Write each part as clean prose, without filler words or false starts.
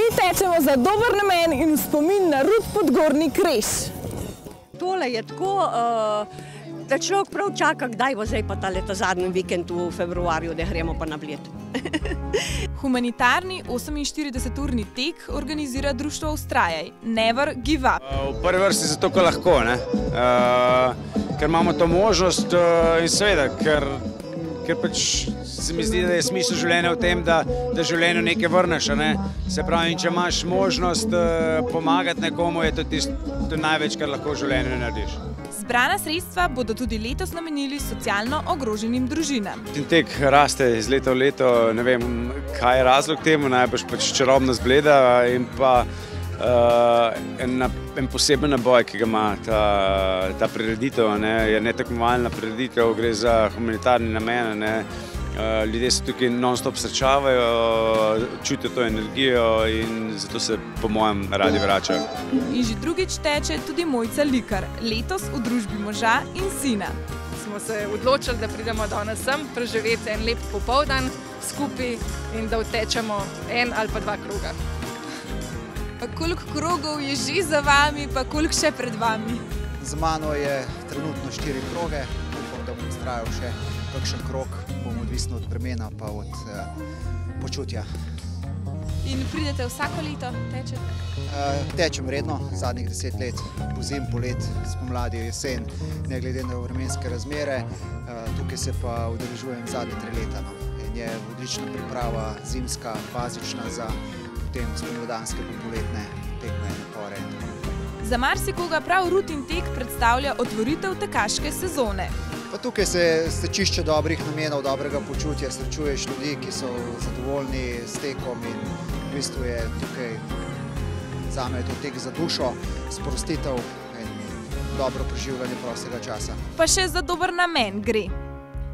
Vsi tečemo za dober namen in v spomin na Rud Podgorni Kreš. Tole je tako, da človek prav čaka, kdaj bo zdaj pa ta zadnji vikend v februarju, da gremo pa na Bled. Humanitarni 48-urni tek organizira društvo Vztrajaj, Never Give Up. V prvi vrsti zato, ker lahko, ker imamo to možnost in seveda, ker pač se mi zdi, da je smisel življenja v tem, da življenju nekaj vrneš. Se pravi, če imaš možnost pomagati nekomu, je to tisto največ, kar lahko v življenju narediš. Zbrana sredstva bodo tudi letos namenili socialno ogroženim družinam. Tek raste iz leta v leto, ne vem, kaj je razlog temu, najbrž pač čarobnost Bleda in pa en poseben naboj, ki ga ima ta prireditev, je netekmovalna prireditev, gre za humanitarni namen. Ljudje se tukaj non-stop srečavajo, čutijo to energijo in zato se po mojem radi vračajo. In že drugič teče tudi Mojca Likar, letos v družbi moža in sina. Smo se odločili, da pridemo danes sem, preživeti en lep popoldan skupaj in da utečemo en ali pa 2 kroga. Pa koliko krogov je že za vami, pa koliko še pred vami? Z mano je trenutno 4 kroge, upam, da bom vztrajal še kakšen krog, bom odvisno od vremena pa od počutja. In pridete vsako leto, tečete? Tečem redno, zadnjih 10 let, pozim, polet, spomladi, jesen, ne glede na vremenske razmere. Tukaj se pa udeležujem zadnje 3 leta. In je odlična priprava, zimska, bazična za potem spomladanske pa poletne tekme in napore. Za marsikoga prav rutin tek predstavlja otvoritev tekaške sezone. Pa tukaj se stečišče dobrih namenov, dobrega počutja, srečuješ ljudi, ki so zadovoljni s tekom in v bistvu je tukaj zame to tek za dušo, sprostitev in dobro preživljanje prostega časa. Pa še za dober namen gre.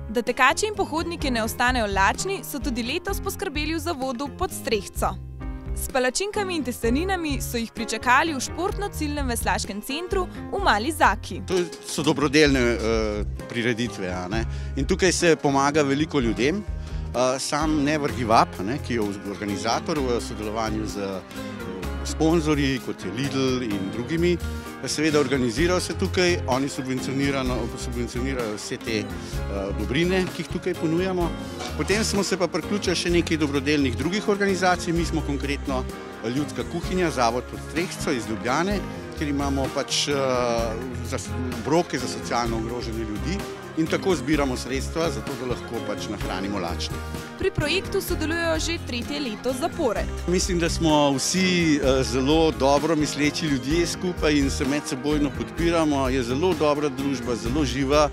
Da tekači in pohodniki ne ostanejo lačni, so tudi letos poskrbeli v zavodu Pod Strehco. S palačinkami in testeninami so jih pričakali v športno-ciljnem veslaškem centru v Mali Zaki. To so dobrodelne prireditve in tukaj se pomaga veliko ljudem. Sam Never Give Up, ki je organizator v sodelovanju z sponzorji, kot je Lidl in drugimi, seveda organiziral se tukaj, oni subvencionirajo vse te dobrine, ki jih tukaj ponujamo. Potem smo se pa priključili še nekaj dobrodelnih drugih organizacij, mi smo konkretno Ljudska kuhinja, Zavod Pod Strehco iz Ljubljane, kjer imamo pač obroke za socialno ogrožene ljudi in tako zbiramo sredstva, zato da lahko pač nahranimo lačne. Pri projektu sodelujejo že 3. leto zapored. Mislim, da smo vsi zelo dobro misleči ljudje skupaj in se medsebojno podpiramo. Je zelo dobra družba, zelo živa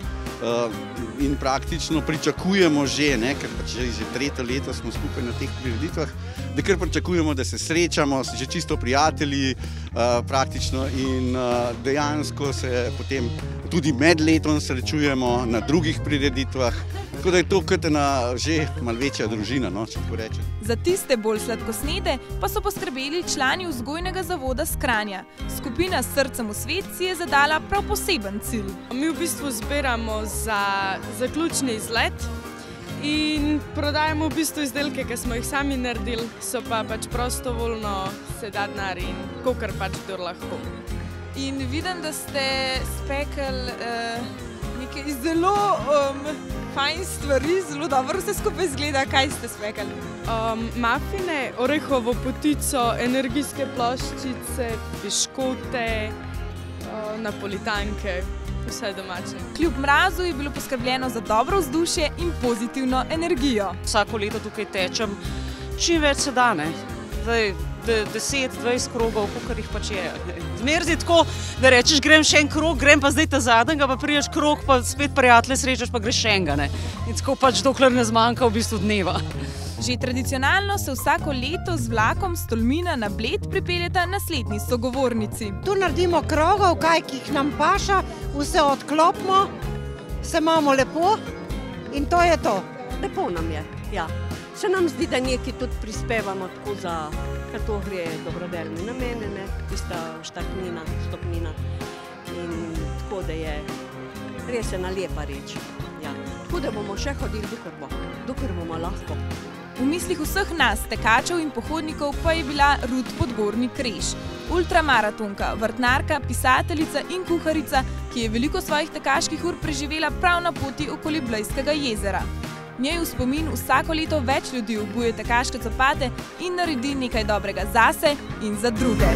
in praktično pričakujemo že, ker pač že 3. leto smo skupaj na teh prireditvah, da kar pričakujemo, da se srečamo, že čisto prijatelji praktično in dejansko se potem tudi med letom srečujemo na drugih prireditvah. Tako da je to kot ena že malo večja družina, če tako rečem. Za tiste bolj sladkosnede pa so poskrbeli člani vzgojnega zavoda s Kranja. Skupina S srcem v svet si je zadala prav poseben cilj. Mi v bistvu zbiramo za zaključni izlet in prodajamo v bistvu izdelke, ki smo jih sami naredili, so pa pač prostovoljno se da denar in kakor pač kdor lahko. In vidim, da ste spekli nekaj zelo fajn stvari, zelo dobro vse skupaj izgleda. Kaj ste spekali? Mafine, orehovo potico, energijske ploščice, piškote, napolitanke, vse domače. Kljub mrazu je bilo poskrbljeno za dobro vzdušje in pozitivno energijo. Vsako leto tukaj tečem, čim več se da, Zdaj 10-20 krogov, kakor jih pač je. Zmeraj je tako, da rečeš, grem še en krog, grem pa zdaj ta zadnjega, pa priješ krog, pa spet prijatelje srečaš, pa greš še enega. In tako pač dokler ne zmanjka v bistvu dneva. Že tradicionalno se vsako leto z vlakom s Tolmina na Bled pripeljeta naslednji sogovornici. Tu naredimo krogov, kaj ki jih nam paša, vse odklopimo, se imamo lepo in to je to. Lepo nam je, ja. Se nam zdi, da nekaj tudi prispevamo tako za, ker to gre dobrodelne namene, tista štartnina, stopnina. In tako da je res ena lepa reč. Tako da bomo še hodili, dokler bomo lahko. V mislih vseh nas, tekačev in pohodnikov, pa je bila Rut Podgornik Kreš. Ultramaratonka, vrtnarka, pisateljica in kuharica, ki je veliko svojih tekaških ur preživela prav na poti okoli Blejskega jezera. Njej v spomin vsako leto več ljudi obuje tekaške copate in naredi nekaj dobrega zase in za druge.